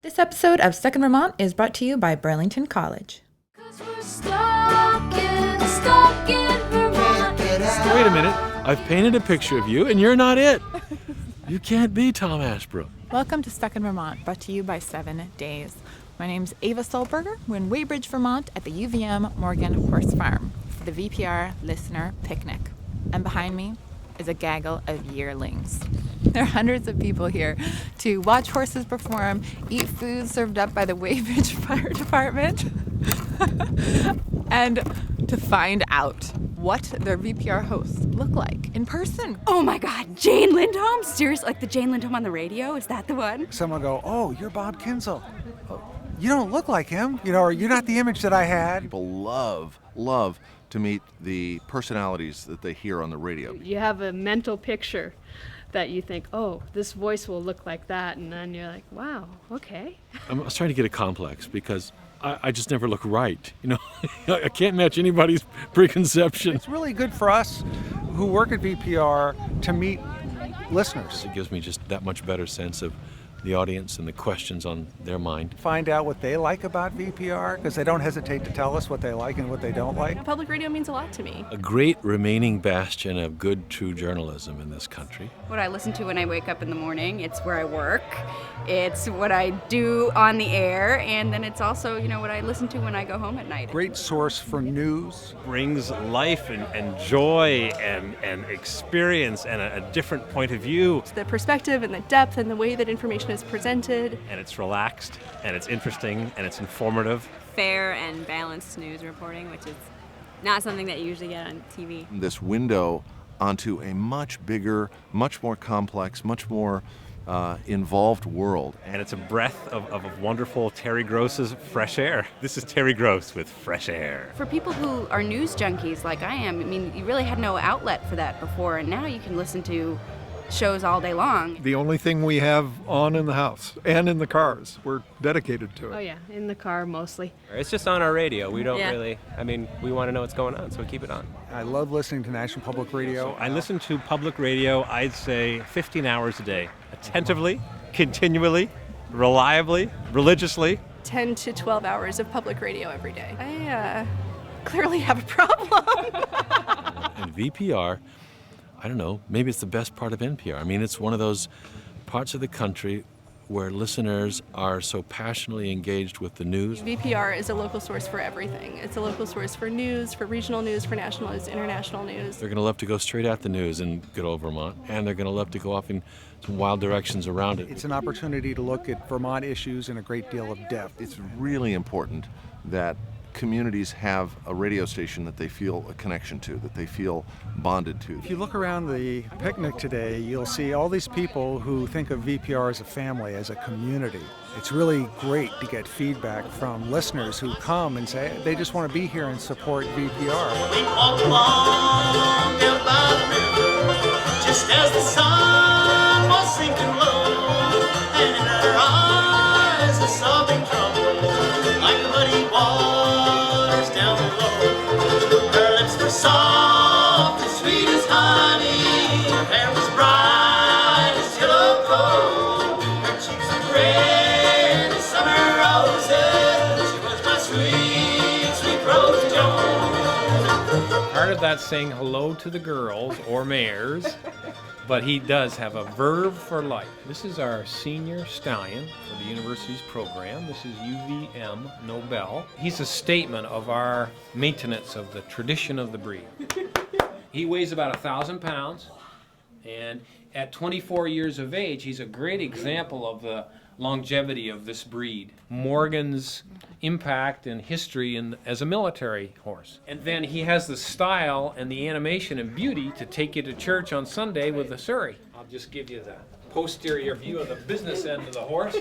This episode of Stuck in Vermont is brought to you by Burlington College. Wait a minute. I've painted a picture of you, and you're not it. You can't be Tom Ashbrook. Welcome to Stuck in Vermont, brought to you by 7 Days. My name's Ava Solberger. We're in Weybridge, Vermont at the UVM Morgan Horse Farm for the VPR Listener Picnic. And behind me is a gaggle of yearlings. There are hundreds of people here to watch horses perform, eat food served up by the Weybridge Fire Department, and to find out what their VPR hosts look like in person. Oh my God, Jane Lindholm? Seriously, like the Jane Lindholm on the radio? Is that the one? Someone will go, oh, you're Bob Kinzel. Oh, you don't look like him, or you're not the image that I had. People love to meet the personalities that they hear on the radio. You have a mental picture that you think, oh, this voice will look like that, and then you're like, wow, okay. I was trying to get a complex because I just never look right. I can't match anybody's preconception. It's really good for us who work at VPR to meet listeners. It gives me just that much better sense of the audience and the questions on their mind. Find out what they like about VPR, because they don't hesitate to tell us what they like and what they don't like. Public radio means a lot to me. A great remaining bastion of good, true journalism in this country. What I listen to when I wake up in the morning, it's where I work, it's what I do on the air, and then it's also, what I listen to when I go home at night. Great source for news. Brings life and joy and experience and a different point of view. The perspective and the depth and the way that information is presented. And it's relaxed, and it's interesting, and it's informative. Fair and balanced news reporting, which is not something that you usually get on TV. This window onto a much bigger, much more complex, much more involved world. And it's a breath of wonderful Terry Gross's fresh air. This is Terry Gross with fresh air. For people who are news junkies like I am, you really had no outlet for that before, and now you can listen to shows all day long. The only thing we have on in the house and in the cars, we're dedicated to it. Oh yeah, in the car mostly. It's just on our radio. We don't really, we want to know what's going on, so we keep it on. I love listening to National Public Radio. So I listen to public radio, I'd say 15 hours a day, attentively, continually, reliably, religiously. 10 to 12 hours of public radio every day. I clearly have a problem. And VPR, I don't know, maybe it's the best part of NPR. It's one of those parts of the country where listeners are so passionately engaged with the news. VPR is a local source for everything. It's a local source for news, for regional news, for national news, international news. They're going to love to go straight at the news in good old Vermont, and they're going to love to go off in some wild directions around it. It's an opportunity to look at Vermont issues in a great deal of depth. It's really important that communities have a radio station that they feel a connection to, that they feel bonded to. If you look around the picnic today, you'll see all these people who think of VPR as a family, as a community. It's really great to get feedback from listeners who come and say they just want to be here and support VPR. We walk along down by the river, just as the sun was sinking low, and in her eyes a sobbing trouble, like muddy waters down below. Her lips were soft and sweet as honey, her hair was bright as yellow coal, her cheeks were red as summer roses. She was my sweet, sweet Rose Jones. Part of that saying hello to the girls or mares, but he does have a verve for life. This is our senior stallion for the university's program. This is UVM Nobel. He's a statement of our maintenance of the tradition of the breed. He weighs about 1,000 pounds, and at 24 years of age, he's a great example of the longevity of this breed. Morgan's impact and history as a military horse. And then he has the style and the animation and beauty to take you to church on Sunday with the Surrey. I'll just give you the posterior view of the business end of the horse.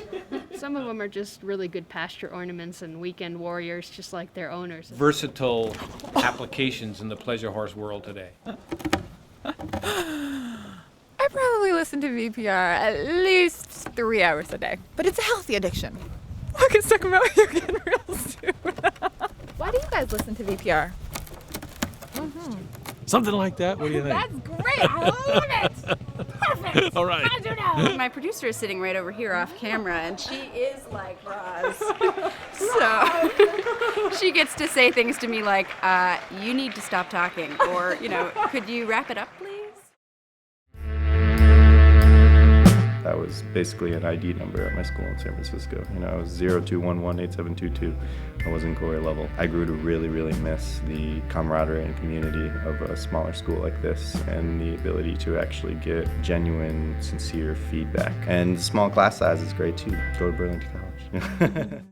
Some of them are just really good pasture ornaments and weekend warriors, just like their owners. Versatile applications in the pleasure horse world today. I probably listen to VPR at least 3 hours a day, but it's a healthy addiction. We'll get stuck about you again real soon. Why do you guys listen to VPR? Something like that. What do you think? That's great. I love it. Perfect. All right. do now? My producer is sitting right over here off camera, and she is like Roz. So she gets to say things to me like, you need to stop talking, or, could you wrap it up, please? That was basically an ID number at my school in San Francisco. I was 02118722. I was in Corey level. I grew to really, really miss the camaraderie and community of a smaller school like this, and the ability to actually get genuine, sincere feedback. And small class size is great too. Go to Burlington College.